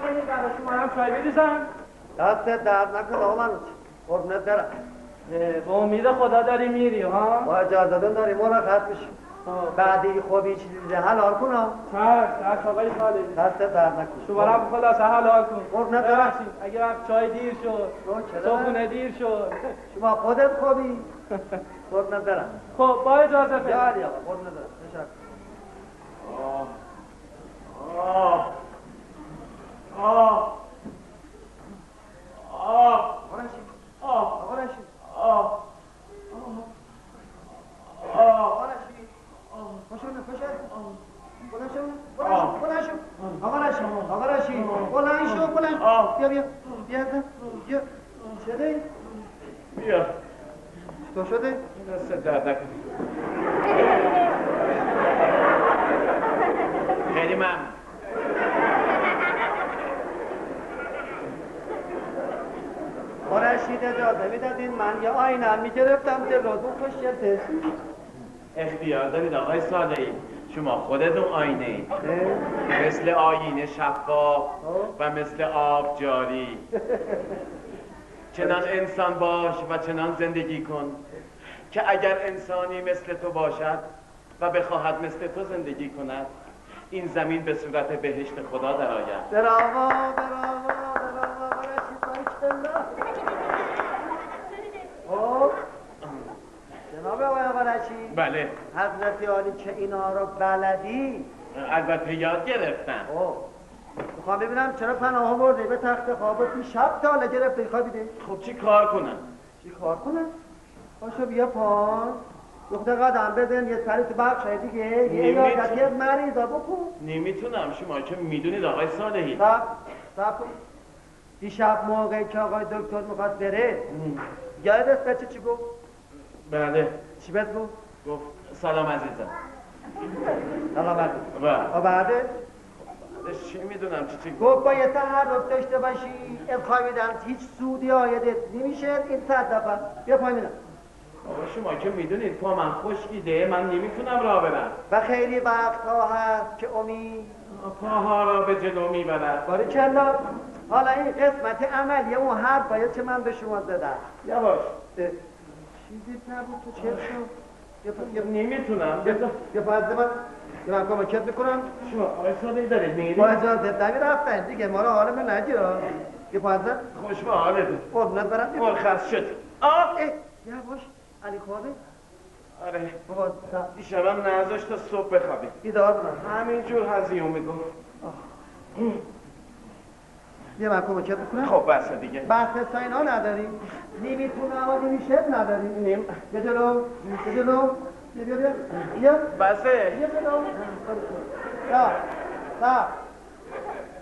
بکنید برای شما هم چای بریزم. دستت درد نکن آقا من قربونت برم. به امید خدا داری میری ها؟ با اجازه داری مرخص بشی. بعدی خوبی چیزی دیگه حلال کنم. چشم آقای خالدی. دستت درد نکن. شما هم خلاصه حلال کن. قربونت برم. اگه وقت چای دیر شد صبحونه دیر شد شما خودت خوبی؟ قربونت برم. خب با اجازه فعلا. یاری آقا قربونت برم. تشکر. بیا تو شده؟ دست درد نکن. خیلی ممنون. رشید اجازه میدادین من یه آینه میگرفتم جلوتون خوشگلتش. اختیار دارید آقای صالحی، شما خودتون آینه اید، مثل آینه شفاف و مثل آب جاری. چنان انسان باش و چنان زندگی کن که اگر انسانی مثل تو باشد و بخواهد مثل تو زندگی کند، این زمین به صورت بهشت خدا درآید. براوا رشید بارکالله. خب جناب آقای رشید. بله حضرت عالی که اینا رو بلدی؟ البته یاد گرفتم. میخوام ببینم چرا پناه آوردی به تخت خوابت شب تا حالا گرفته خوابیده؟ خب چی کار کنم؟ چی کار کنم؟ باشو بیا پان دختر قدم بدن یه سری تو بخشای دیگه یه یادتی از مریضا بکن. نمیتونم، شما که میدونید آقای صالحی. صبر کن. دیشب موقعی که آقای دکتر میخواست بره یادت بچه چی گفت؟ بله. چی بهت گفت؟ گفت سلام عزیزم. سلام عزیزم. بله. بعدش چی میدونم چی گفت باید تحرک داشته باشی، خوابیدن هیچ سودی آیدت نمیشه این 100 دفعه. بیا پای میدم. آقا شما که میدونید پا من خشکیده، من نمیتونم راه برم و خیلی وقتها هست که امید پاها را به جلو میبرد. باریکلا. حالا این قسمت عملی اون حرف باید که من به شما زدم. یواش. چیزی نبود تو چه شد؟ نمیتونم. یه فازده من کمکت میکنم. شما آقای صالحی دارید میرید؟ با اجازه دمی رفتن دیگه ما رو حالمون نگیرا. یه فازده خوش به حالتون. قربونت برم. مرخص شد. یواش علی خوابه؟ آره بابا دیشبم نذاشت تا صبح بخوابید. بیدار بودم. همینجور هزیون میگفت. یه من کمکت میکنم. خب بسه دیگه. بحث ساینا نداریم. نمیتونم و نمیشه نداریم. یه جلو بیا بسه. یه جلو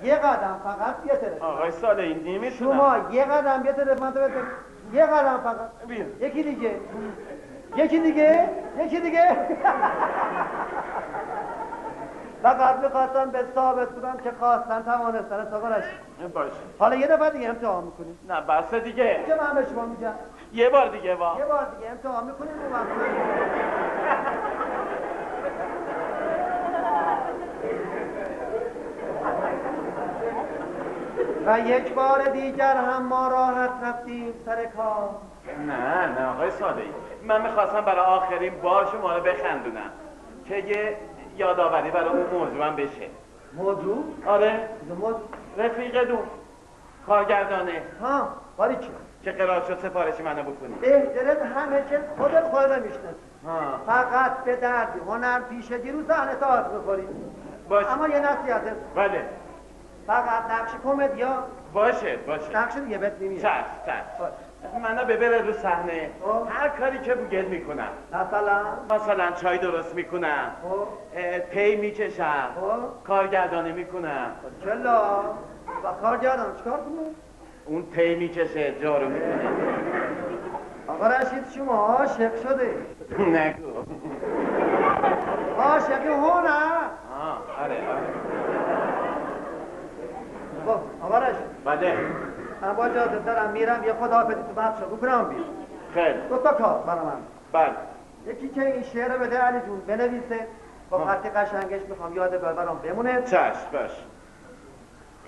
یه قدم فقط یه طرف. آقای صالحی نمیتونم. شما یه قدم یه طرف من طرف یه قدم فقط. بیا. یکی دیگه فقط میخواستم به ثابت کنم که خواستن توانستن ساقارش. باشه. حالا یه دفعه دیگه امتحان میکنیم. نه بسه دیگه. که من به شما میگم یه بار دیگه یه بار دیگه امتحان میکنیم رو من. و یک بار دیگر هم ما راحت رفتیم سر کار. نه آقای صالحی، من میخواستم برای آخرین بار شما رو بخندونم که یه یادآوری برای اون موضوعم بشه. موضوع؟ آره موضوع رفیق دون کارگردانه باریکی که قرار شد سفارش منو بکنی. بهترت همه که خودت میشناسی. فقط به درد هنر پیشگی رو صحنه تئاتر می‌خوری. باشه. اما یه نصیحته. بله. فقط نقش کمدیا. باشه. نقش دیگه بهت نمیاد. چشم. منو ببره رو صحنه. هر کاری که بگید میکنم. مثلا چای درست میکنم. پی میکشم. کارگردانی میکنم. چلا. و کارگردان چیکار کنه؟ اون پی میکشه، جارو میکنه. آقا رشید شما عاشق شده. نگو. عاشقی هنر. آره. آقا رشید. بله. من با اجازه دارم میرم یه خداحافظی تو بخشا بکنم بیر. خیلی. 2 تا کار برای من. بله. یکی که این شعر رو بده علی جون بنویسه. با خط قشنگش میخوام یادگار برام بمونه. چشم باش.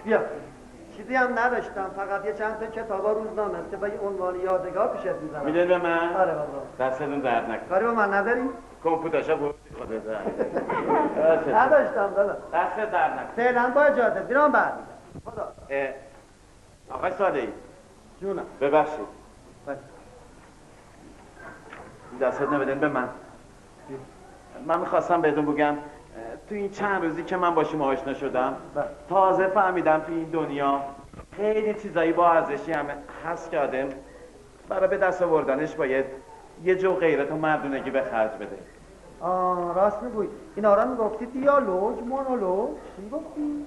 بیا. چیزی هم نداشتم، فقط یه چند تا کتابا روزنامه است که با یه عنوان یادگار پیشت میذارم. میده به من؟ آره بابا. دستتون درد نکنه. کاری با من نداری؟ کمپیوترشو بود خودت. نداشتم دادا. دست درد نکنه. فعلا با اجازه بیرام برمیگردم. خدا. آقای صالحی جونم. ببخشید. بله. دستت نبدن به من. من میخواستم بهتون بگم تو این چند روزی که من با شما آشنا شدم تازه فهمیدم تو این دنیا خیلی چیزایی با ارزشی هم هست که آدم برای به دست آوردنش باید یه جو غیرت و مردونگی به خرج بده. راست میگوی. اینا را میگفتی دیالوگ، مونولوگ، چی گفتی؟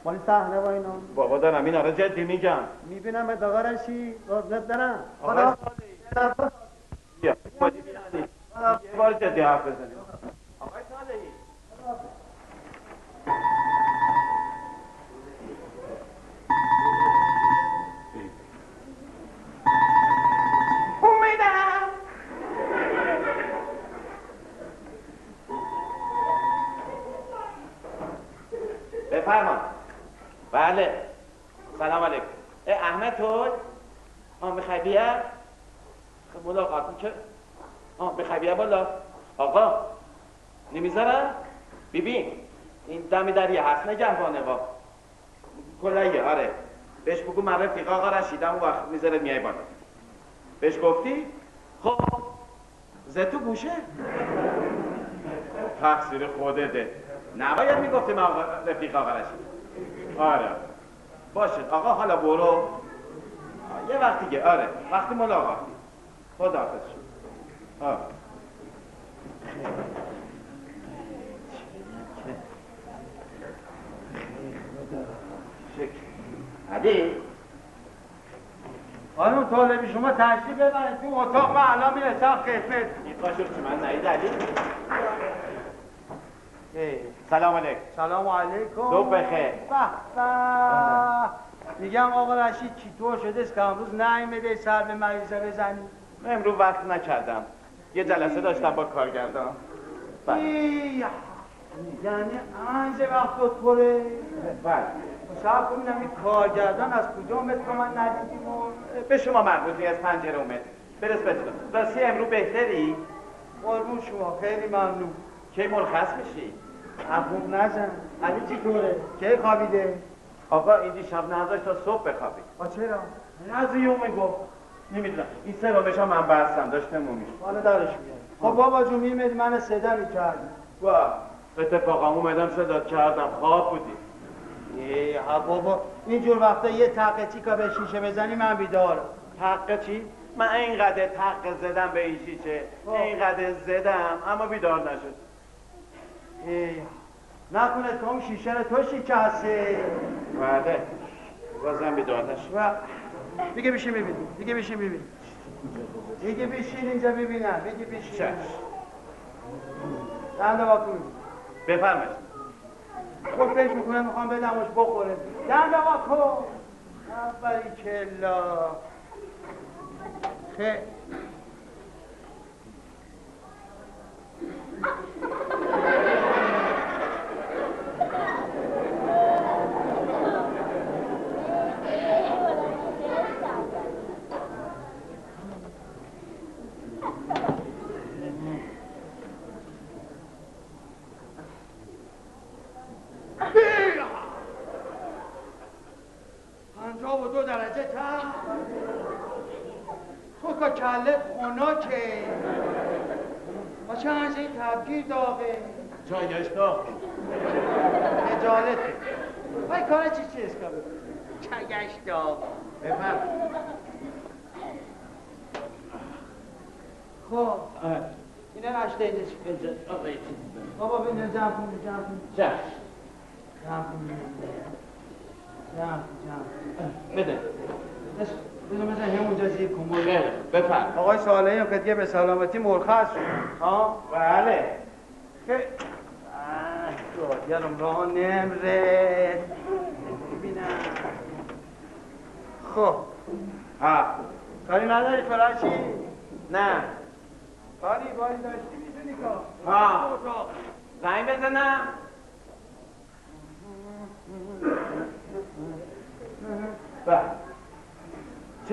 مالی صحنه و اینا. بابا دارم اینا را جدی میگم. میبینم اداغا رشی قربت دارم. خدا بیا یه بار جدی حرف بزنیم. آقای صالحی اومدم. بفرما. بله سلام علیکم. احمد توی؟ میخوای بیا؟ ملاقات که میخوای بیا بالا؟ آقا نمیذارم؟ ببین این دمی دریه هست نگهبانه با کلایه. آره بهش بگو من رفیق آقا رشیدم و وقت میذاره میای بالا. بهش گفتی؟ خب زتو گوشه؟ تقصیر خودته. نباید میگفتی من آقا رفیق آقا رشیدم. آره باشه آقا حالا برو یه وقت دیگه. آره وقتی ملاقاتی. خداحافظ شد. آره علی خانم طالبی شما تشریف ببرید تو اتاق، من الان میرسم خدمت. این قاشق چی من نهید علی؟ سلام علیکم. سلام علیکم. صبح بخیر. میگم آقا رشید چطور شده است که امروز نیامده سر به مریضه بزنی؟ من امروز وقت نکردم، یه جلسه داشتم با کارگردان. یعنی انج وقت دکتره؟ بله. صبر کنم این کارگردان از کجا اومد که من ندیدیم؟ به شما مربوطی از پنجره اومد. برس بدونم راستی امروز بهتری؟ قربون شما خیلی ممنون. کی مرخص میشی؟ خوب نزن. علی چطوره؟ کی خوابیده؟ آقا این دیشب نذاشت تا صبح بخوابی. چرا؟ از یوم گفت نمیدونم این سومش هم من بستم داشت نمونیش. حالا درش میاد. خب بابا جون میمدی من صدا میکردی. واه اتفاقا اومدم صدات کردم خواب بودی. بابا اینجور وقتا یه تقه چیکا به شیشه بزنی من بیدارم. تقه چی؟ من اینقدر تقه زدم به این شیشه اینقدر زدم اما بیدار نشد. نکنه تو هم شیشه رو تو شکسته. بله بازم بیدار نشد. دیگه بشین ببین. دیگه بشین ببین. دیگه بشین اینجا ببینم. دیگه بشین. چشم. دنده واکن. بفرمایید. خود فکر میکنم میخوام بدمش بخوره. دنده واکن. باریکلا. خیلی. درجه تا تو که کلت خنکه و چه هنجه این تبگیر داغه جایش داغ اجالته وای کاره چی است که چگش داغ بفرم. خب اینه نشته اینجا چی اینجا آقا یه چیزی بابا بینه جمع کن بده بذار همونجا زیر کمول. بفرم. آقای صالحی هم که دیگه به سلامتی مرخص شد. بله. یارم راه نمره ببینم. خب کاری نداری فرشی؟ نه کاری داشتی میتونی کار. زنگ بزنم.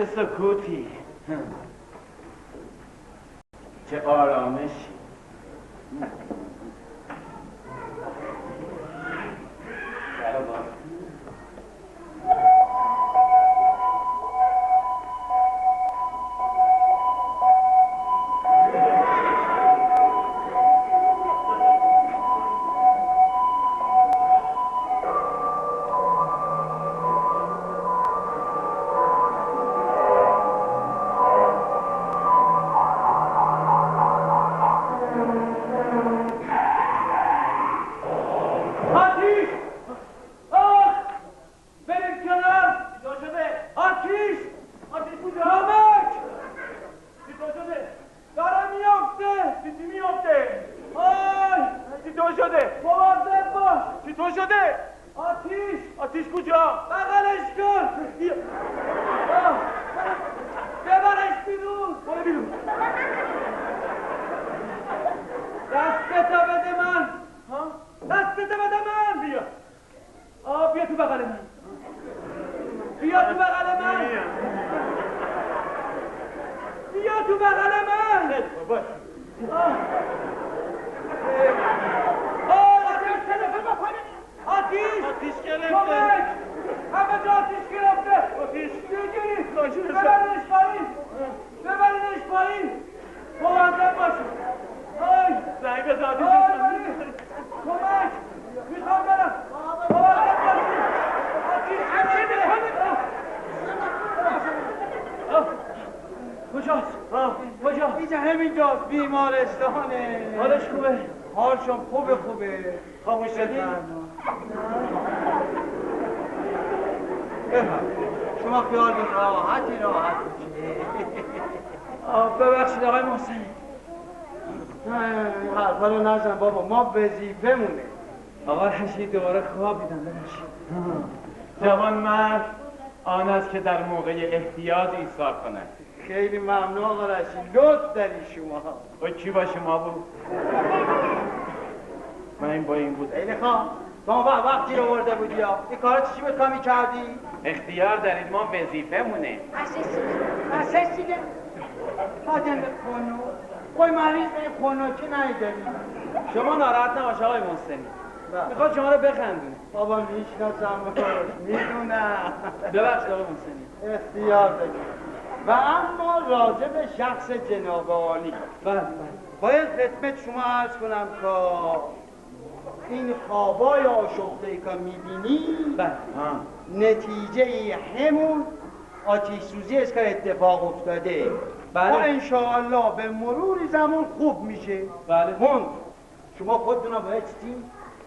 چه سکوتی، چه آرامشی. همینجاست بیمارستانه. حالش خوبه؟ حالشون خوبه. خاموش شدی؟ شما خیال راحتی ببخشید آقای محسنی. حرفا رو نزن بابا، ما وظیفه‌مونه. آقا رشید دوباره خواب دیدم. ببخشید. جوان مرد آن است که در موقع احتیاج ایثار کند. خیلی ممنون آقا رشید، لطف داری شما. و کی با شما بود؟ من با این بود. خیلی خواه، تو وقتی رو برده بودی یا این کار چی بود کامی کردی؟ اختیار دارید، ما وظیفه مونه. اساسیه آدم خونو قوی مریض به خونو که نایداری. شما ناراحت نباش آقای محسنی. میخواد شما رو بخندونه. بابا میشناسم میدونم. ببخشید آقای محسنی. اختیار داری. و اما راجع به شخص جناب عالی باید خدمت شما عرض کنم که این خوابای آشفته‌ای که میبینی نتیجه همون آتش سوزی است که اتفاق افتاده. و انشاءالله به مرور زمان خوب میشه. بله. شما خودتون باید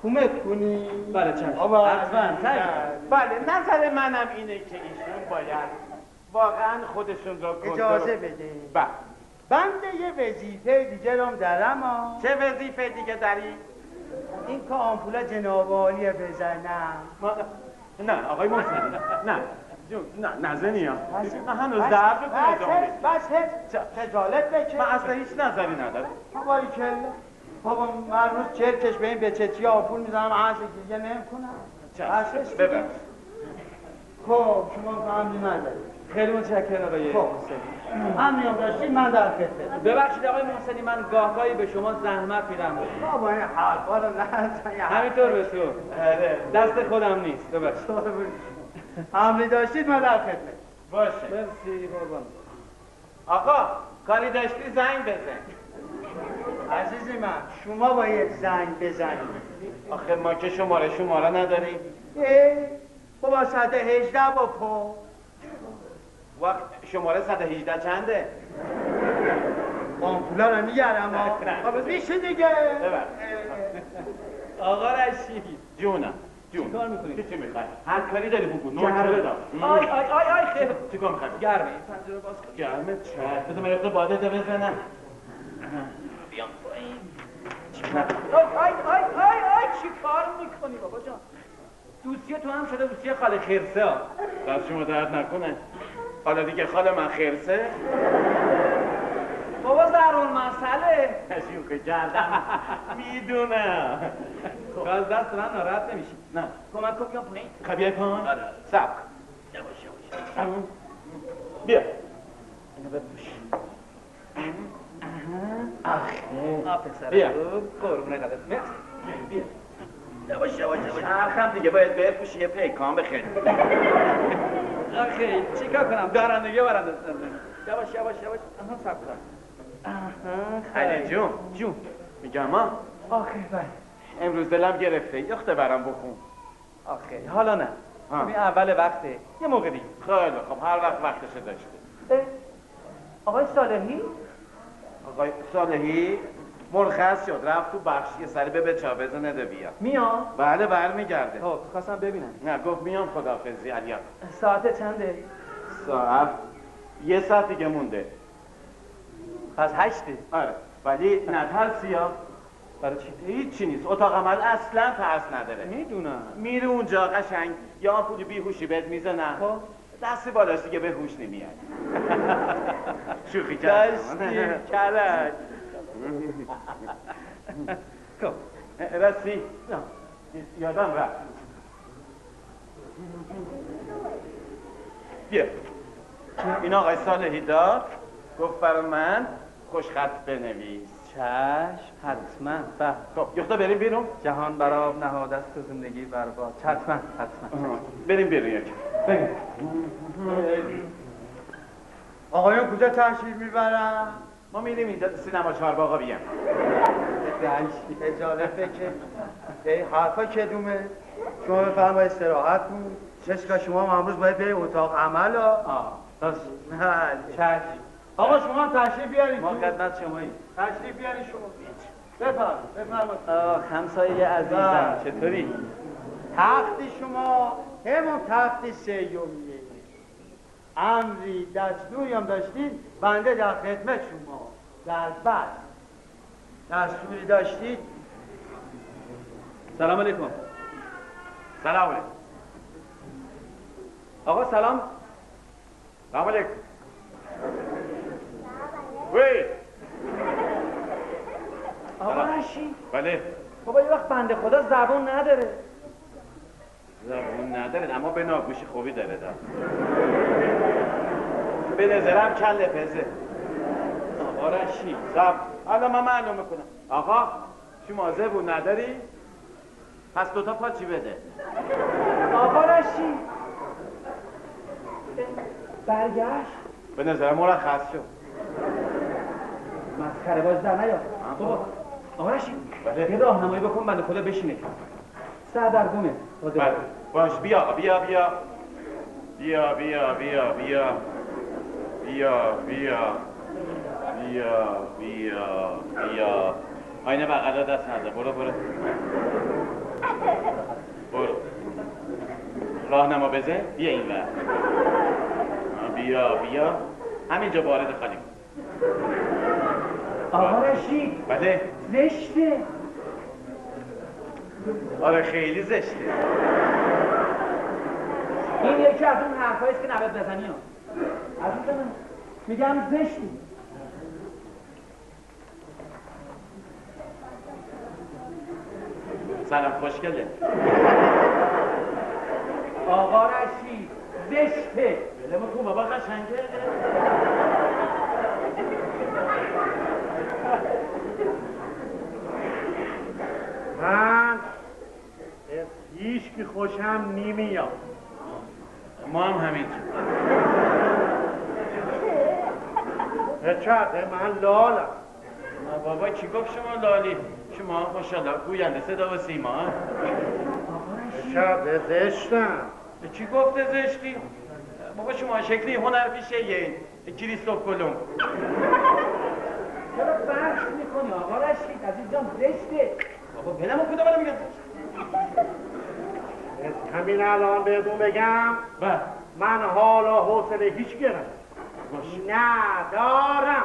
کمک کنی. بله چشم. بله نظر منم اینه که ایشون باید واقعا خودشون را اجازه بده. بله. بنده یه وظیفه دیگه رم دارم ها. چه وظیفه دیگه داری؟ این که آمپوله جناب عالی بزنم. نه آقای محسنی نه نه نزنی ها. من هنوز درد رو بس خجالت بکش. من اصلا هیچ نظری ندارم. بابایی که بابا من روز چرکش به این بچه آمپول میزنم عرض گریه نمی‌کنم. ببخش. خب شما فهمی ندارید. خیلی متشکرم آقای محسنی. همین داشتید من در خدمت. ببخشید آقای محسنی من گاهگاهی به شما زحمت میدم. بابا این حرفا رو نزن. همینطور به تو. دست خودم نیست. ببخشید. همین داشتید من در خدمت. باشه. مرسی قربان. آقا کاری داشتی زنگ بزن. عزیزی من شما باید زنگ بزنید. آخه ما که شماره نداریم. بابا 118 با پا. وقت شماره 118 چنده؟ آمپولا رو میگرم ها. میشه دیگه. آقا رشید جونم. چیکار میکنی؟ چی میخوای؟ هر کاری داری بگو. نوکره دار. آی خیلی. چیکار میخوای؟ گرمه. پنجره باز کن. گرمه چه؟ بذار من یه باده ده بزنم. بیام پایین. آی چیکار میکنی بابا جان؟ دوستی تو هم شده دوستی خاله خرسه ها. دست شما درد نکنه. حالا دیگه خاله من خرسه؟ بابا ضرورالمثله. شوخی کردم. میدونم. خب از دست من ناراحت نمیشی؟ نه. کمک کن بیام پایین. خب بیای پایین؟ آره. صبر. یواش. بیا اینو بپوش. آخه پسر بیا قربونه قدرت. بیا یواش یواش یواش هم دیگه باید بپوشی یه پیکان بخری. آخه چیکار کنم دارندگی برنده. یواش یواش یواش. آها صبر کن. علی جون میگم ما آخه بله. امروز دلم گرفته یه اخته برام بخون. آخه حالا نه. ببین اول وقته یه موقع دیگه. خیلی خب هر وقتشه داشته. آقای صالحی؟ آقای صالحی مرخص شد رفت تو بخشی یه سری به چا بزنه بیاد. میام؟ بله برمیگرده. خب خواستم ببینم. نه گفت میام خداحافظی علی. ساعت چنده؟ ساعت یه ساعت دیگه مونده. پس 8. آره ولی نترسی ها. برای چی؟ هیچی نیست اتاق عمل اصلا ترس نداره. میدونم. میره اونجا قشنگ یا پول بیهوشی بهت میزنن. خب دستی بالاش دیگه به هوش نمیاد. شوخی کردم. داشتی کلک. خب راستی یادم رفت. بیا این آقای صالحی داد گفت برای من خوشخط بنویس. چشم حتما. به خب یختا بریم بیرون. جهان بر آب نهاده است و زندگی بر باد. حتما بریم بیرون یک. بریم. آقایون کجا تشریف میبرن؟ ما میریم اینجا سینما چهارباغا بیام. دشتی اجالته که حرفا کدومه؟ شما بفرمایید استراحت کن. چشکا شما هم امروز باید بریم اتاق عمل ها. راست. بله. چشم. آقا شما هم تشریف بیارید. ما خدمت شماییم. تشریف بیارید شما. بفرمایید. همسایه عزیزم چطوری؟ تخت شما همون تخت سیومیه. امری دستوری هم داشتین بنده در خدمت شما. در بعد دستوری داشتید. سلام علیکم. سلام علیکم. آقا سلام. سلام علیکم. وی آقا رشید. بله. بابا یه وقت بنده خدا زبون نداره. زبون نداره اما به ناگوشی خوبی داره دار. به نظرم کله پزه. آقا رشید. زب حالا من معلوم میکنم. آقا شما زبون نداری؟ پس دوتا پاچی بده. آقا رشید. برگشت. به نظرم مرخص شد. مسخره باز در نیا. بابا آقا رشید. بله. یه راهنمایی بکن بنده خدا بشینه. سر در گمه. بله. باش بیا بیا بیا. بیا بیا بیا بیا. بیا بیا. بیا بیا بیا. آینه بغلا دست نده. برو برو. برو. راهنما بزن. بیا این ور. بیا بیا. همینجا وارد خالی. آقا رشید. بله. زشته. آره خیلی زشته. این یکی از اون حرفاییست که نباید بزنی ها. عزیز من میگم زشتی. سلام خوشگله. آقا رشید زشته. بله بکن بابا قشنگه. من از هیچ که خوشم نمیاد. ما هم همینطور. چرده من لالم. بابا کی گفت شما لالی؟ شما ماشاءالله گوینده صدا و سیما. چرده زشتم. کی گفته زشتی؟ بابا شما شکلی هنرپیشه یه کریستوف کلمب. چرا بحث میکنی آقا رشید؟ عزیز جان زشته. بابا بلمو کدا بالا میگم. همین الان بهتون بگم بله. من حالا حوصله هیچ گرم ندارم.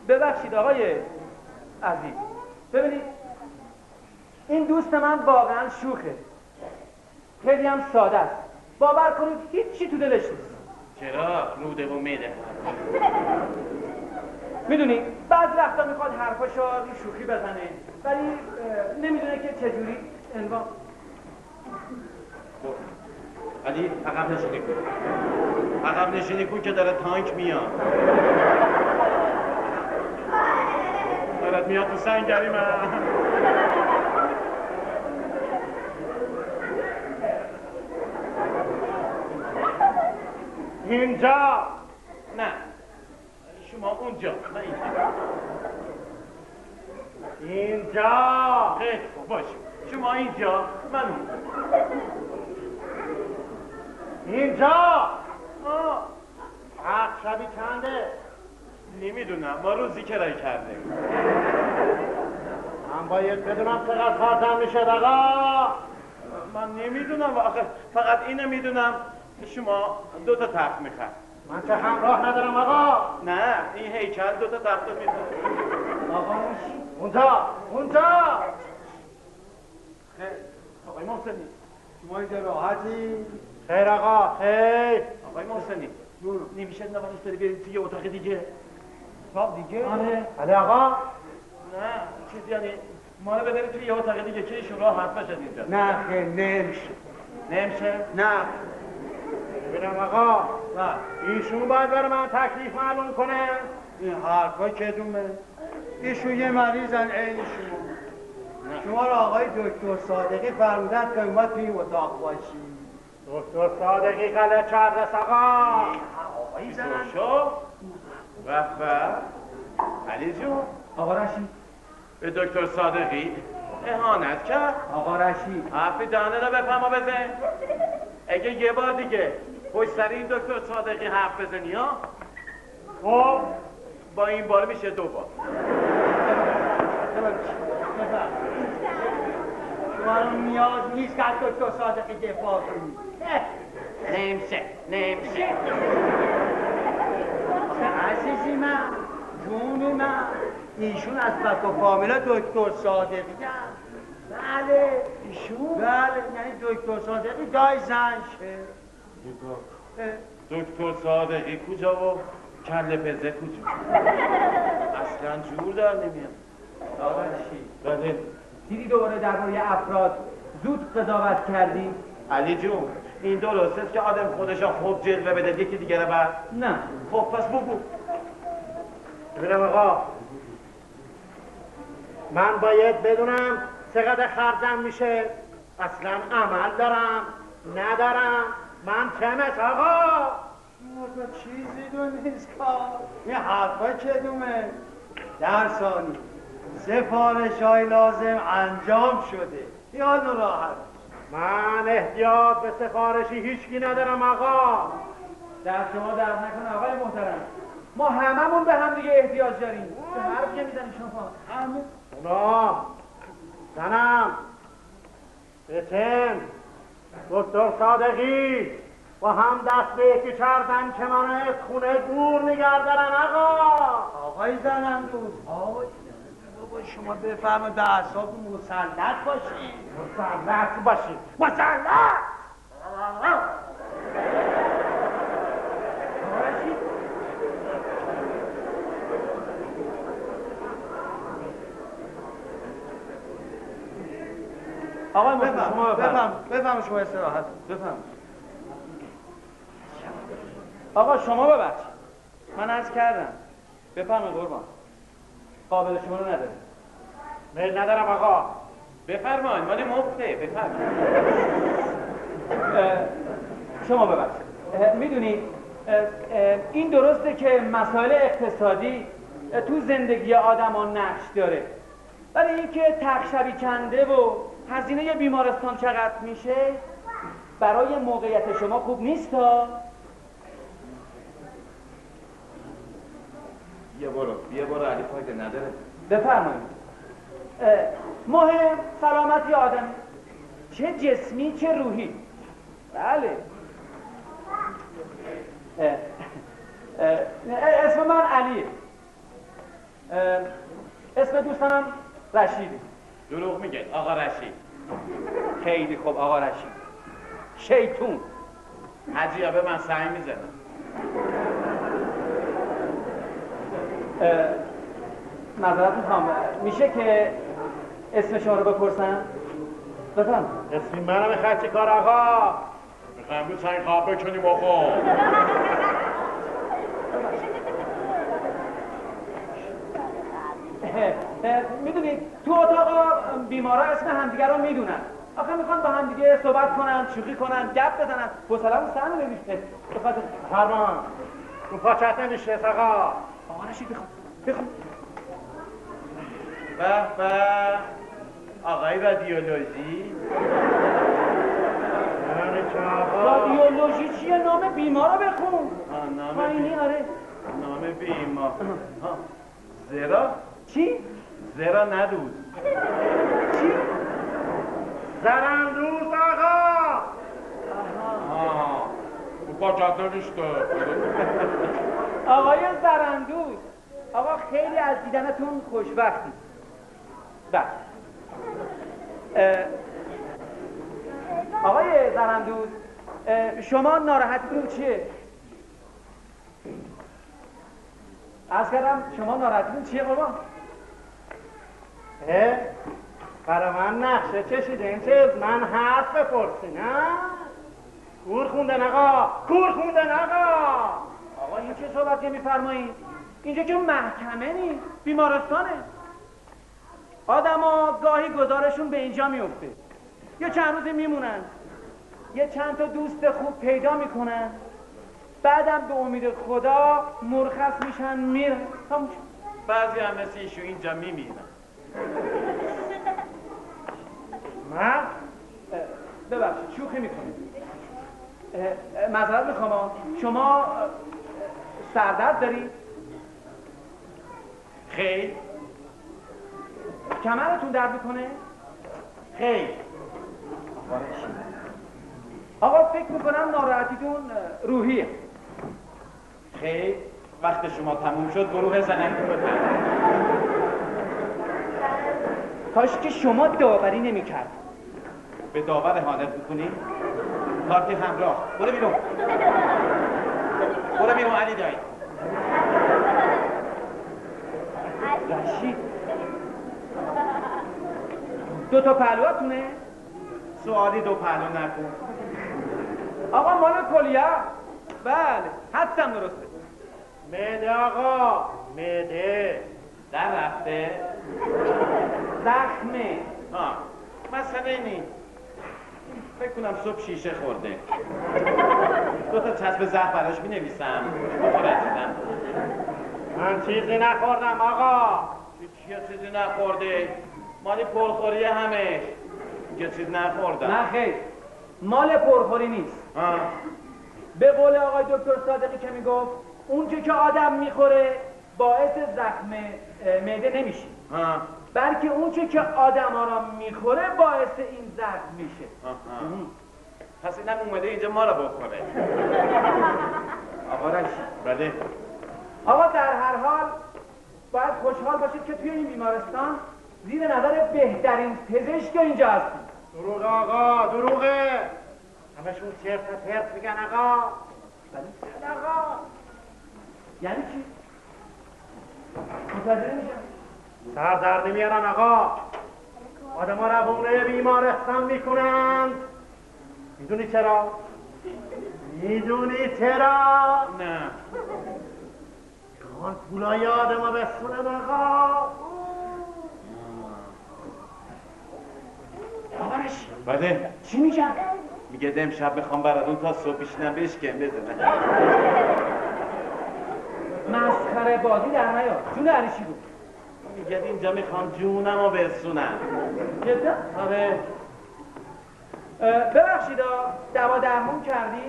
ببخشید آقای عزیز. ببینید این دوست من واقعا شوخه. خیلی هم ساده است. باور کنید هیچی تو دلش نیست. چرا؟ روده و میده. میدونی بعضی وقتا میخواد حرفاشو رو شوخی بزنه ولی نمیدونه که چجوری عنوان. علی عقب نشینی کن. عقب نشینی کن که داره تانک میاد. دارد میاد تو سنگری من. اینجا. نه شما اونجا، نه اینجا. خیلی خوب باش. شما اینجا، من اونجا. اینجا. حق شبی چنده؟ نمیدونم، ما روزی کرایه کرده. من باید بدونم چقدر خواستم میشه آقا. من نمیدونم آخه، فقط اینو میدونم شما 2 تا تخت میخواد. من چه همراه ندارم آقا. نه این هیکل 2 تا تخت میخواد. آقا اونجا. اونجا. خیر آقای محسنی، شما اینجا راحتی؟ خیر آقا خیر. آقای محسنی نمیشه نوانش داری برید توی اتاق دیگه؟ اتاق دیگه؟ آره. بله آقا. نه چیزی یعنی ما رو ببرید توی یه اتاق دیگه که ایشون راحت بشد اینجا. نه خیر نمیشه. نمیشه؟ نه. ببینم آقا. نه. ایشون باید برای من تکلیف معلوم کنه. این حرفا کدومه؟ ایشون یه مریضن عین شما. شما رو آقای دکتر صادقی فرمودن که ما توی این اتاق باشیم. دکتر صادقی غلط کرده آقا. آقایی زنن. شو و علی جون، آقا رشید. به دکتر صادقی اهانت کرد. آقا رشید. حرفی دهنه رو بفهم و بزن. اگه یه بار دیگه پشت سر این دکتر صادقی حرف بزنی ها، خب با این بار میشه 2 بار. شما رو نیاز نیست که از دکتر صادقی دفاع کنید. نمیشه. عزیزی من، جون من، ایشون از فک و فامیلا دکتر صادقی هست. بله ایشون؟ بله یعنی دکتر صادقی دای زنشه. دکتر صادقی کجا و کله پزه کجا؟ اصلا جور در نمیاد. آقا رشید، بله دیدی دوباره درباره افراد زود قضاوت کردی؟ علی جون این درسته که آدم خودش خوب جلوه بده یکی دیگه رو بعد؟ نه. خب پس بگو. ببینم آقا، من باید بدونم چقدر خرجم میشه. اصلا عمل دارم ندارم. من چمش آقا. تو چیزی رو نیست کار. این حرفا کدومه؟ در ثانی سفارش های لازم انجام شده. خیال راحت. من احتیاط به سفارشی هیچکی ندارم آقا. در شما درد نکنه آقای محترم، ما هممون به هم دیگه احتیاج داریم. به حرف که میزنی شما همه. اونا زنم بتن دکتر صادقی با هم دست به یکی کردن که من از خونه دور نگه دارن آقا. آقای زنندوز، آقای بابا شما بفرمایید به اعصاب مسلط باشید. مسلط باشید. مسلط. آقای محترم شما بفرمایید شما استراحت بفرمایید. آقا شما ببخشید، من عرض کردم. بفرمایید قربان. قابل شما رو نداره. میل ندارم آقا. بفرمایید مالی مفته. بفرمایید. شما ببخشید. میدونید این درسته که مسائل اقتصادی تو زندگی آدمان نقش داره، ولی اینکه تخشبی کنده و هزینه بیمارستان چقدر میشه برای موقعیت شما خوب نیست ها. یه برو علی فایده نداره. بفرمایید. مهم سلامتی آدم، چه جسمی چه روحی. بله. اسم من علیه. اسم دوستانم رشیدی. دروغ میگه آقا رشید. خیلی خوب آقا رشید. شیطون. حجیابه من سعی میزنم. معذرت میخوام، میشه که اسم شما رو بپرسم؟ بفرمایید. اسمی منو میخواد چی کار آقا؟ امروز سنگ خواب بکنیم آقا. میدونید تو اتاق بیمارا اسم همدیگه رو میدونن. آخه میخوان با همدیگه صحبت کنن، شوخی کنن، گپ بزنن. حوصله‌مون سر نمیشه. بخاطر فرمان رو پاچت نمیشه آقا. آقا رشید بخوام. به به آقای رادیولوژی. رادیولوژی چیه؟ نام بیمار رو بخون. نام پایینی آره. نام بیمار زرا. چی؟ زرا ندود. چی؟ زرندوز آقا. رو پاچت نمیشه. آقای زرندوز. آقا خیلی از دیدنتون خوشبختیم. بله. آقای زرندوز شما ناراحتیتون چیه؟ عرض کردم شما ناراحتیتون چیه قربان؟ برای من نقشه کشیده این چیز من حرف بپرسی نه؟ کور خوندن آقا. آقا این چه صحبتی میفرمایید؟ اینجا که محکمه نیست، بیمارستانه. آدما گاهی گذارشون به اینجا میفته. یا چند روزی میمونن. یه چند تا دوست خوب پیدا میکنن. بعدم به امید خدا مرخص میشن میرن. بعضی هم مثل ایشون اینجا میمیرن. من؟ ببخشید شوخی میکنید. معذرت میخوام شما سردرد دارید؟ خیر. کمرتون درد میکنه؟ خیر. آقا فکر میکنم ناراحتیتون روحیه. خیر. وقت شما تموم شد گروه زننده بودن. کاش که شما داوری نمیکرد. به داور اهانت میکنی؟ کارت همراه. برو بیرون علی دایی. رشید دو تا پهلواتونه؟ سوالی دو پهلو نکن. آقا مال کلیه. بله حدسم درسته. معده آقا. معده در رفته؟ زخمه. مسئله نی. فکر کنم صبح شیشه خورده. دو تا چسب زخم براش می نویسم. رسیدم. من چیزی نخوردم آقا. چیزی نخورده؟ مالی پرخوری همه. یه چیز نخوردم. نه خیر مال پرخوری نیست. به قول آقای دکتر صادقی که میگفت اون که آدم میخوره باعث زخم معده نمیشه. بلکه اون که آدم ها را میخوره باعث این زخم میشه. پس اینم اومده اینجا ما را بخوره. آقا رشید. بله. آقا در هر حال باید خوشحال باشید که توی این بیمارستان زیر نظر بهترین پزشک اینجا هستیم. دروغ آقا. دروغه. همشون چرت و پرت میگن آقا. بله آقا. یعنی چی؟ متوجه نمیشم. سر در نمیارن آقا. آدم ها روونه بیمارستان میکنند. میدونی چرا؟ نه. میخوان پولای آدم ها بسونن آقا. آقارش بله. چی میگن؟ میگه دم شب بخوام براتون تا صبح بشینم بشکم بزنم. مسخره بازی در نیار. جون علی چی بود؟ میگه اینجا میخوام جونم رو برسونم. جدا؟ آره. ببخشید دوا درمون کردی؟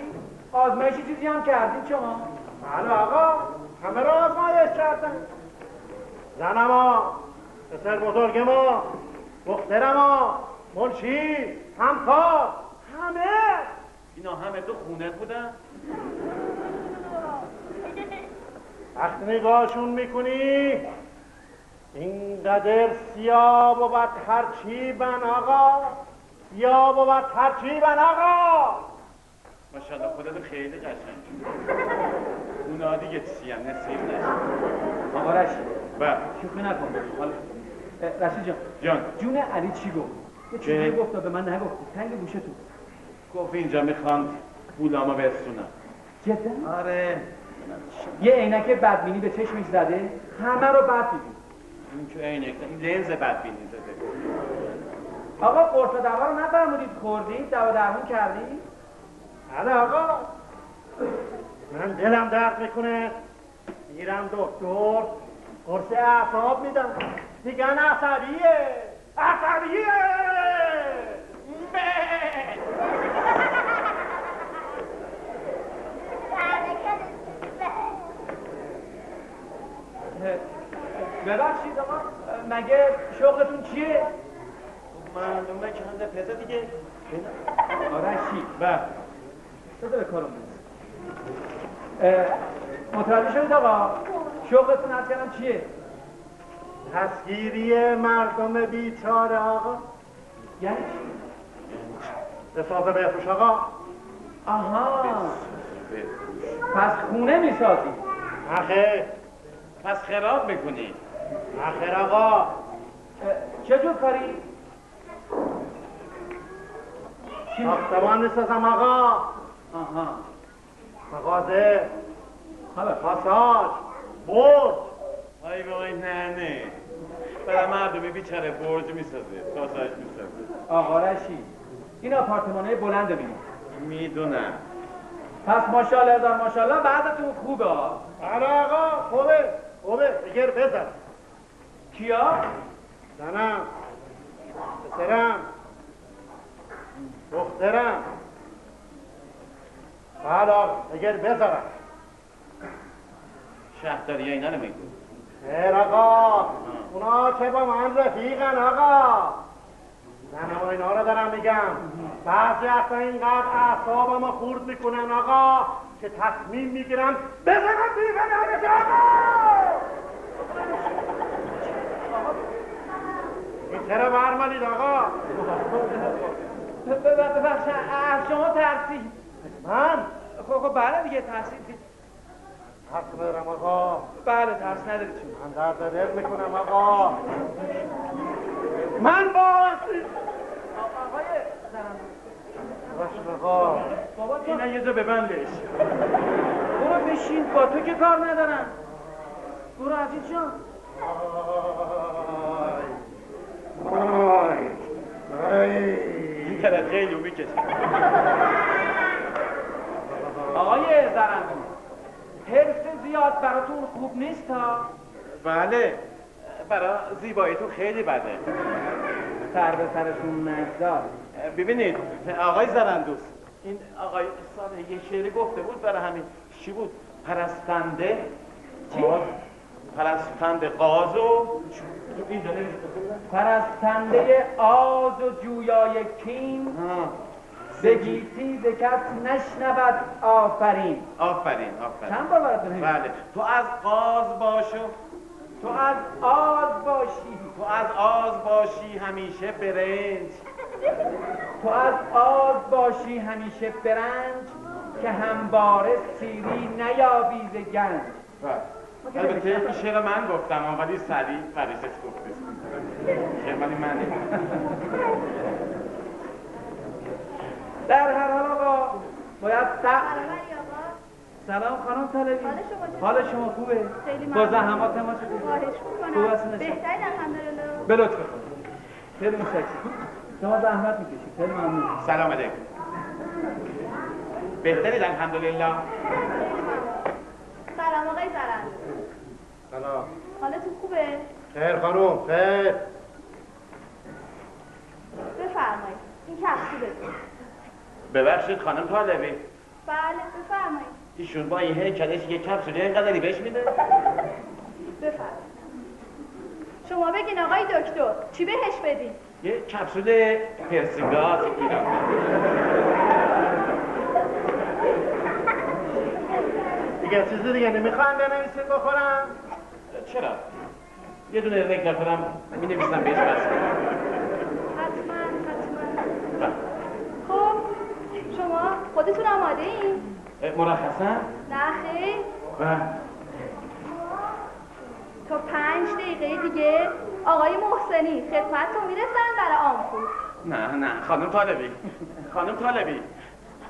آزمایشی چیزی هم کردی شما؟ بله آقا. همه را آزمایش کردن. زنم ها، پسر بزرگ ما، دخترم ها، منشی، همکار، همه. اینا همه تو خونت بودن؟ وقتی نگاهشون میکنی اینقدر سیاه و ترچیبن آقا. سیاه و ترچیبن آقا. ماشاءالله خودت خیلی قشنگ. اونا دیگه چی هم نصیب نشد. آقا رشید بله. شوخی نکن. حالا رشید جان. جون علی چی گفت؟ یه چیزی گفت به من نگفتی. تنگ گوشه تو. گفت اینجا میخوان بولامو برسونم. جدا؟ آره. یه عینک بدبینی به چشمش زده همه رو بد می‌بینه. این که عینک این لنز بدبینی زده. آقا قرص و دوا رو نفرمودید خوردید؟ دوا درمون کردید؟ بله آقا، من دلم درد میکنه میرم دکتر قرص اعصاب میدم، میگن عصبیه. ببخشید آقا، مگه شغلتون چیه؟ معلومه که هنده پزه دیگه. آرشی بله. بذار به کارم متوجه شدید آقا؟ شغلتون از کردم چیه؟ دستگیری مردم بیچاره آقا. یعنی چی؟ حساب بفروش آقا. آها، پس خونه میسازی؟ نخیر. پس خراب میکنی؟ نخیر آقا. چه جور کاری؟ ساختمان میسازم آقا. آها، مغازه، حالا پاساژ، برج. وای نه برای مردمی بیچاره برج میسازه، پاساژ میسازه. آقا رشید این آپارتمانه بلند ببینید. میدونم. پس ماشاءالله بعدتون خوبه ها. آره آقا، خوبه بگر بزن. کیا؟ زنم، پسرم، دخترم. حالا بگر بذارم. شهرداری اینا رو میگو. خیر آقا، اونا چه با من رفیقن آقا. زنم و اینا رو دارم میگم. بعضی اصلا اینقدر اعصابمو خورد میکنن آقا که تصمیم میگیرم بزنم بیرون آقا. این چرا برمالید آقا؟ ببخشید از شما ترسید. من؟ خب بله دیگه ترسید. حق برم آقا. بله ترس ندارید شما. من درد دل میکنم آقا. من باورسی. آقای زنم باشم آقا. بابا تو اینا یه جا ببندش. برو بشین، با تو که کار ندارم. برو عزیز جان. این طرف خیلی میکشه. آقای زرندون، حرص زیاد براتون خوب نیست ها؟ بله، برای زیباییتون خیلی بده. سر به سرشون نگذار. ببینید آقای زرندوس، این آقای ساده یه شعری گفته بود برای همین. چی بود؟ پرستنده قاز، پرستنده قاز و پرستنده آز و جویای کین، بگیتی ز کس نشنود آفرین. آفرین. چند بار براتون میگم؟ بله، تو از قاز باشو، تو از آز باشی، تو از آز باشی همیشه برنج، تو از آز باشی همیشه برنج، که همواره سیری نیابی ز گنج. البته این شعر من گفتم ولی سریع ورشش گفته شعر ولی منه. در هر حال آقا باید سلام خانم طالبی. حال شما خوبه؟ خیلی با زحمات ما چطور؟ خواهش خوب میکنم. هستین؟ بهترین الحمدلله. به لطف خودتون. خیلی متشکرم. شما زحمت میکشید. خیلی ممنون. سلام علیکم. بهترید الحمدلله. سلام آقای زرند. سلام. حالتون خوبه؟ خیر خانوم، خیر. بفرمایید. این کپسولتون. ببخشید خانم طالبی، بله بفرمایید. ایشون با این هیکلش یک کپسول اینقدری بهش میده؟ بفرمایید. شما بگین آقای دکتر چی بهش بدین؟ یه کپسول پرسینگاز ایران. دیگه چیزی دیگه نمیخوان بنویسید بخورم؟ چرا؟ یه دونه رگلاتورم می نویسم بهش بس. حتما. خب شما خودتون آماده این؟ مرخصا؟ نه خیر. و تا 5 دقیقه دیگه آقای محسنی خدمتتون میرسن برای آمپول. نه خانم طالبی، خانم طالبی،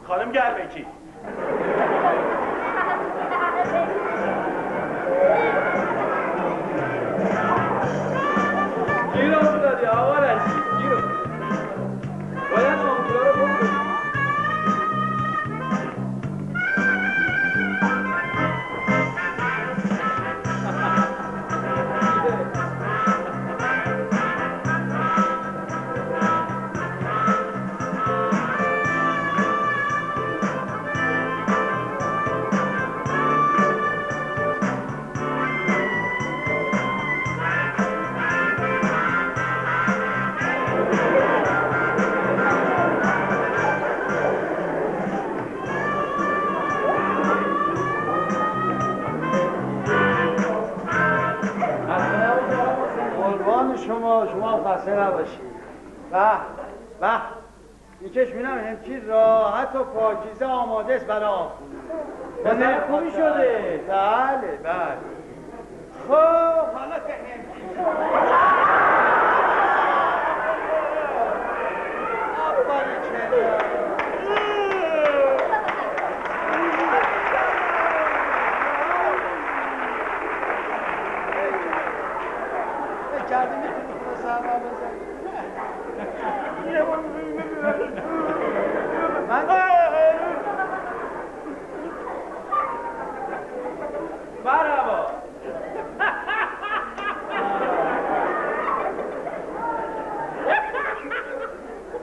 خانم گرمکی. گیر افتادی آقا رشید، گیر افتادی. باید آمپولا رو بکنی. شما خسته نباشید. به یکیش می‌بینم همچی راحت و پاکیزه آماده است برای آخونی. بسیار خوبی شده. بله. خب حالا که همچی کردی میتونی خونه سرما بزنی. مرحبا.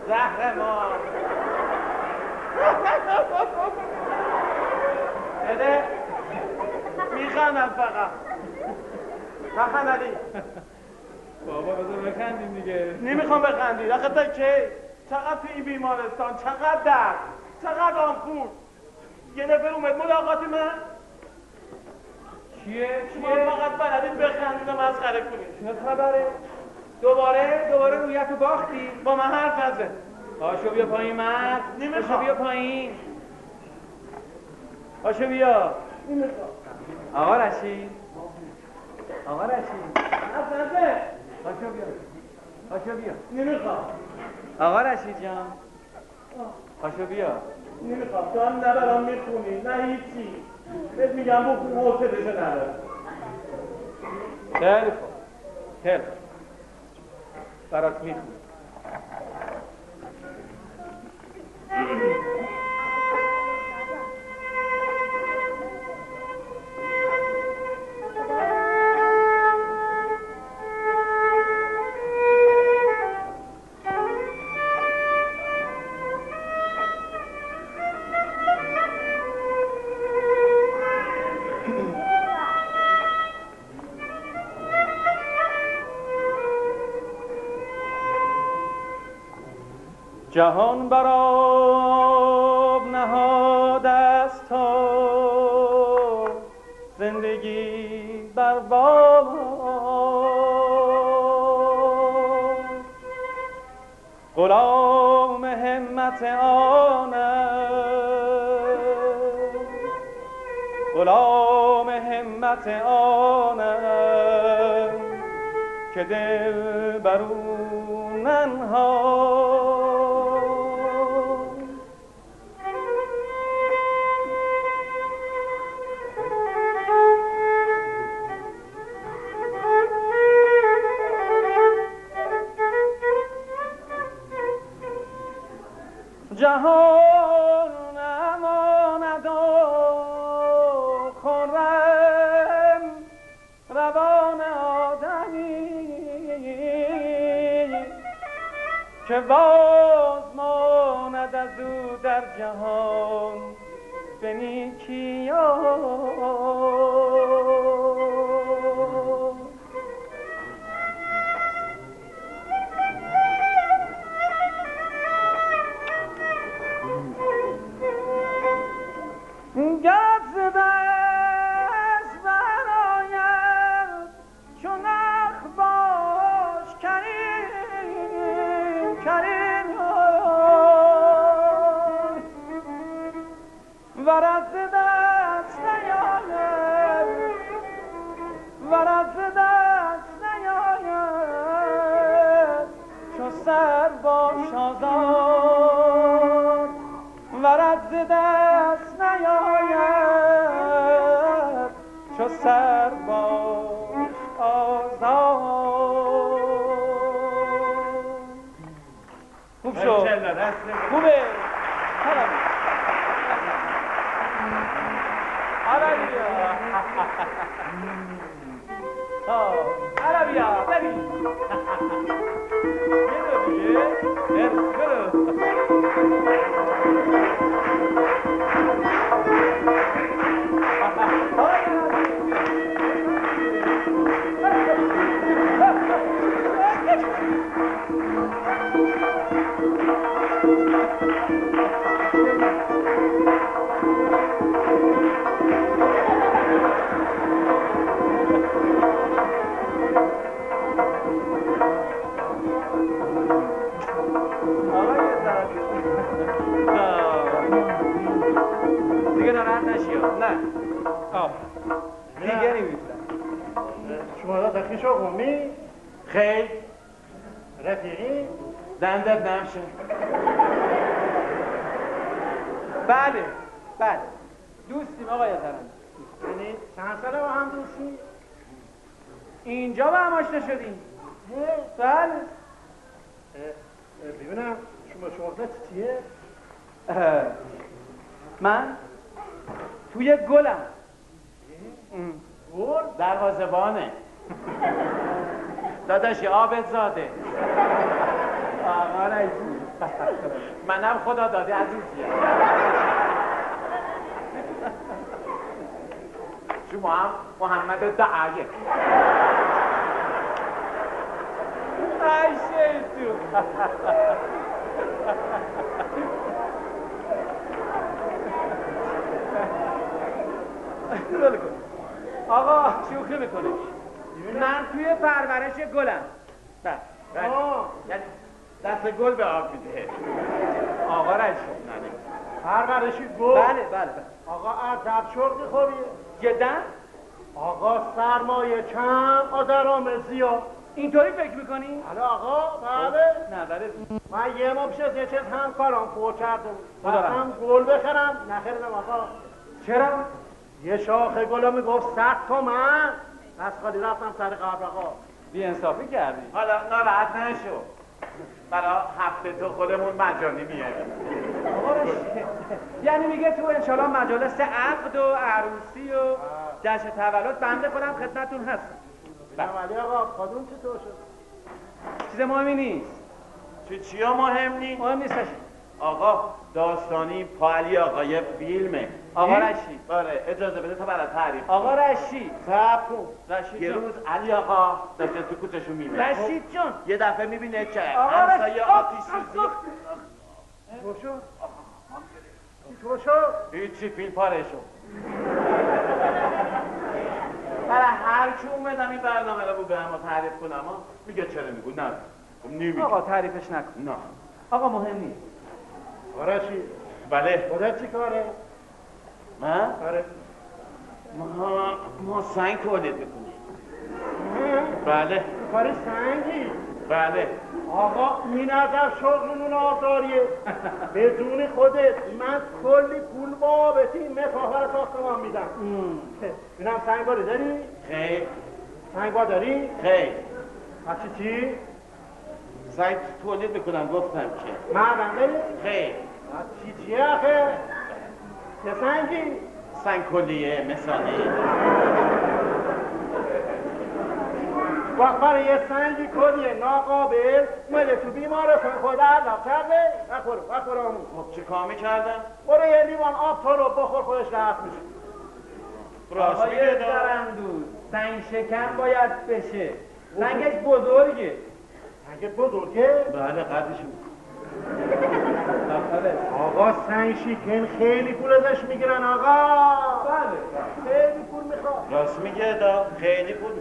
زهر ما بده میخندم فقط نخندی. بابا بذار بخندیم دیگه. نمیخوام بخندید. آخه تا که چقدر تو این بیمارستان، چقدر درد، چقدر آمپول. یه نفر اومد ملاقات من. چیه؟ شما فقط بلدید بخندید و مسخره کنید. چه خبره؟ دوباره رویتو باختی؟ با من حرف نزن. پاشو بیا پایین مرد. نمیخوام. پاشو بیا پایین. پاشو بیا. نمیخوام. آقا رشید. حرف نزن. پاشو بیا. نمیخوام. آقا رشید جان. پاشو بیا. نمیخوام. تو هم نه برام میخونی نه هیچی. بهت میگم بخون حوصله‌شو ندارم. خیلی خوب. برات میخونم. جهان بر آب نهاده است تا زندگی بر بام غلام همت آنم که دل بر او ننهاد. جهان اماند و خرم روان آدمی که باز ماند از او در جهان به نیکیان. گرد ز دست برآید چو نخ باش کریم ورد ز دست نیاید چو سر باش آزاد ورد ز دست نیاید چو سر باش آزاد. خوب شد، خوبه. عربیا ببین یه دو دیگه ناراحت نشی. نه دیگه نمیتونم. شما دا دخیش قومی؟ خیلی رفیقی؟ دندت نمشه. بله بله دوستیم آقای زرند. یعنی چند ساله با هم دوستی؟ اینجا با هم آشنا شدیم. بله. ببینم شما شغلت چیه؟ من توی گلم. گل؟ دروازه‌بانه. داداشی آبت زاده. آقا رئیسی منم خدا داده عزیزیه. شما هم محمد دعایه. ای شیطون. آقا شوخی میکنه. من توی پرورش گلم. بله. یعنی دست گل به آب میده. آقا رئیس پرورشی گل؟ بله بله بله. آقا عجب شغلی خوبیه. جدا؟ آقا سرمایه کم درآمد زیاد. اینطوری فکر میکنی؟ بله آقا بله. نه بله. من یه ما پیش از یه چیز همکارم فوت کرده بود. خدا رفتم گل بخرم نخریدم آقا. چرا؟ یه شاخه گل میگفت 100 تومن. از خالی رفتم سر قبر آقا. بی انصافی کردی. حالا ناراحت نشو. برای هفته تو خودمون مجانی میاریم. یعنی میگه تو انشالله مجالس عقد و عروسی و جشن تولد بنده خودم خدمتتون هستم. ولی آقا کدوم چطور شد؟ چیز مهمی نیست. چیا مهم نیست؟ مهم نیستش. آقا داستانی پالی آقای فیلمه. آقا رشید. آره اجازه بده تا برای تعریف. آقا رشید. صبر کن. رشید یه جان. روز علی آقا داشته تو کوچه‌شون میره. رشید جان. یه دفعه میبینه که آقا همسایه آتیش سوزی. چطور شد؟ چطور شد؟ هیچی فیلم پاره شد. برای هر کی اومدم این برنامه رو به هم تعریف کنم میگه چرا میگو نه. نمیگه. آقا تعریفش نکن. نه. آقا مهم نیست. آرشی بله. خودت چی کاره؟ من؟ آره. ما سنگ تولید میکنیم. بله. کاری سنگی؟ بله. آقا این عجب شغلمون آبداریه. بدون خودت من کلی پول بابتی مسافر ساختمان میدم. ببینم سنگ باری داری؟ خیر. سنگ با داری؟ خیر. بچه چی؟ سنگ تولید میکنم گفتم که. معدن داری؟ خیر. بچه چیه آخه؟ چه سنگی؟ سنگ کلیه مثالی. وقت برای یه سنگی کلیه ناقابل مده تو بیمارستان خود علف کرده بخور آمون. خب چه کار میکردم؟ برو یه لیوان آب تو رو بخور خودش رفت میشه. راست آقای میگه زرندود سنگ شکم باید بشه. سنگش بزرگه. سنگت بزرگه؟ بله قدشون. آقا سنگ شیکن خیلی پول ازش میگیرن آقا. بله. خیلی پول میخواد. راست میگه دا خیلی پول.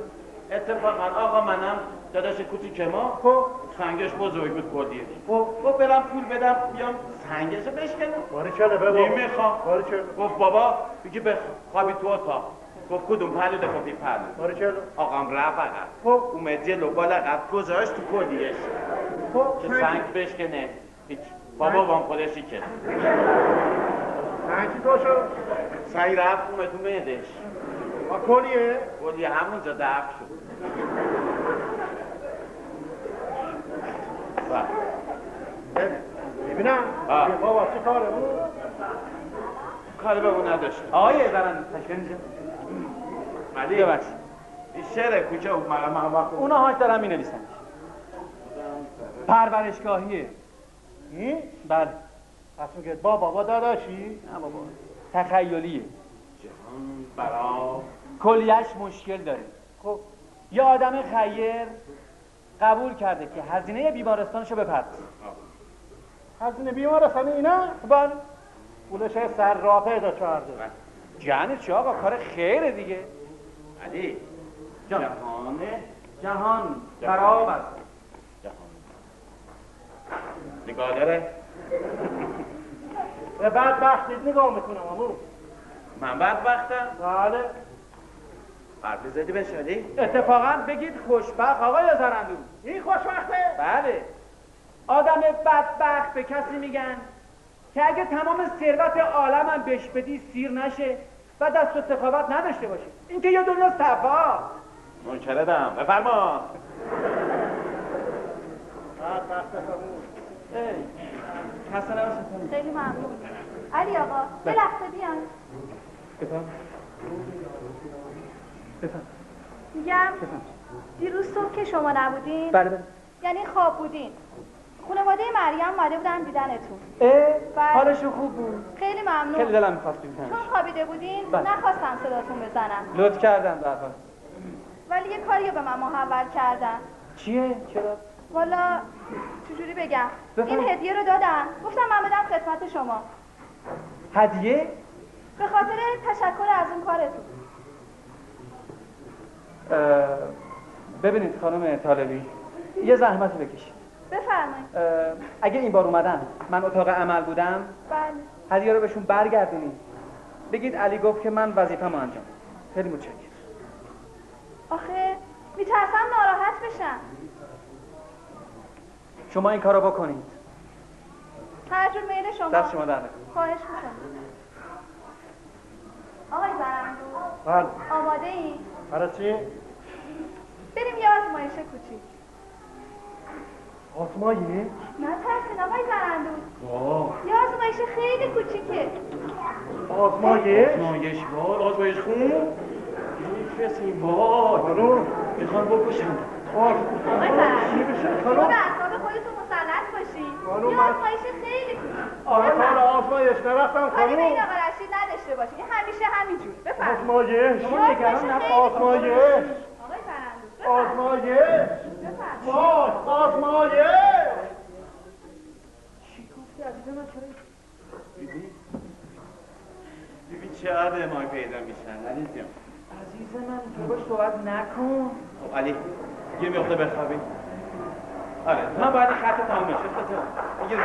اتفاقا آقا منم داداش کوچیک ما خب سنگش بزرگ بود کلیه. خب برم پول بدم بیام سنگشو بشکنم. باری چله بابا. نمیخوام. باری چله. گفت بابا بگی بخوابی تو اتاق. گفت کدوم پهلو دفعی پهلو. باری چله. آقام رفت عقب. خب اومد جلو بالا قد گذاشت تو کلیهش خب که سنگ بشکنه. هیچ بابا بام خودشی که سنگی تو شد؟ سعی رفت اومه تو معدش با کلیه؟ کلیه همونجا دفع شد ببینم بابا چه کاره بود؟ کاری به اون نداشت آقای زرندو تشکیل اینجا علی ببخشید این شعر کوچه و هم وقت اون آهنگ دارم می نویسم پرورشگاهیه این؟ بله پس میگه بابا داداشی؟ نه بابا تخیلیه جهان برا کلیش مشکل داره خب یه آدم خیر قبول کرده که هزینه بیمارستانشو بپردازه هزینه بیمارستان اینا؟ بله پولش سر راه پیدا کرده جهنه چی آقا کار خیره دیگه علی جان. جهانه جهان خراب است جهان نگاه داره به بدبختیت نگاه میکنم امو من بدبختم بله حرفی زدی به شادی اتفاقا بگید خوشبخت آقای زرندو این خوشبخته؟ بله آدم بدبخت به کسی میگن که اگه تمام ثروت عالمم بهش بدی سیر نشه و دست و سخاوت نداشته باشه این که یه دنیا صفا منکردم بفرما خسته نباشید خیلی ممنون. علی آقا یه لحظه بیان. بفهم میگم دیروز صبح که شما نبودین بله یعنی خواب بودین خانواده مریم اومده بودن دیدنتون. بله. حالشون خوب بود خیلی ممنون. خیلی دلم می‌خواست ببینمش چون خوابیده بودین بله. نخواستم صداتون بزنم لطف کردم به هر حال ولی یه کاری به من محول کردن. چیه چرا والا چجوری بگم بفهم. این هدیه رو دادن گفتم من بدم خدمت شما هدیه به خاطر تشکر از اون کارتون. ببینید خانم طالبی یه زحمت بکشید بفرمایید. اگه این بار اومدن من اتاق عمل بودم بله هدیه رو بهشون برگردونید بگید علی گفت که من وظیفه‌مو انجام خیلی متشکرم آخه میترسم ناراحت بشن. شما این کارو بکنید هر جور میل شما. دست شما در نکنه خواهش میکنم. آقای زرندو بله آماده ای؟ برای چی؟ بریم یه آزمایش کوچیک. آزمایش؟ نترسین آقای زرندو. یه آزمایش خیلی کوچیکه. آزمایش؟ آزمایش وای آزمایش خون میفرستیم وای خانوم میخوان بکشم آقای چی زرندو بشه شما خانوم؟ به اعصاب خودتون مسلط باشین. خانوم، یه من- آزمایش خیلی کوچیک. آره کار آزمایش نرفتم کاری به خانوم این آقا رشید نداشته باشین. این همیشه همینجور. بفرمایید. آزمایش شما نگران نباش. آزمایش آقای زرندو بفرمایید. آزمایش بفرمایید. وای آزمایش چی گفتی عزیز من چرا ببین چه آدمای پیدا میشن علی جان عزیز من تو باش صحبت نکن خب علی یه مقدار بخوابی آره من باید این خط تمام بشه میگیرم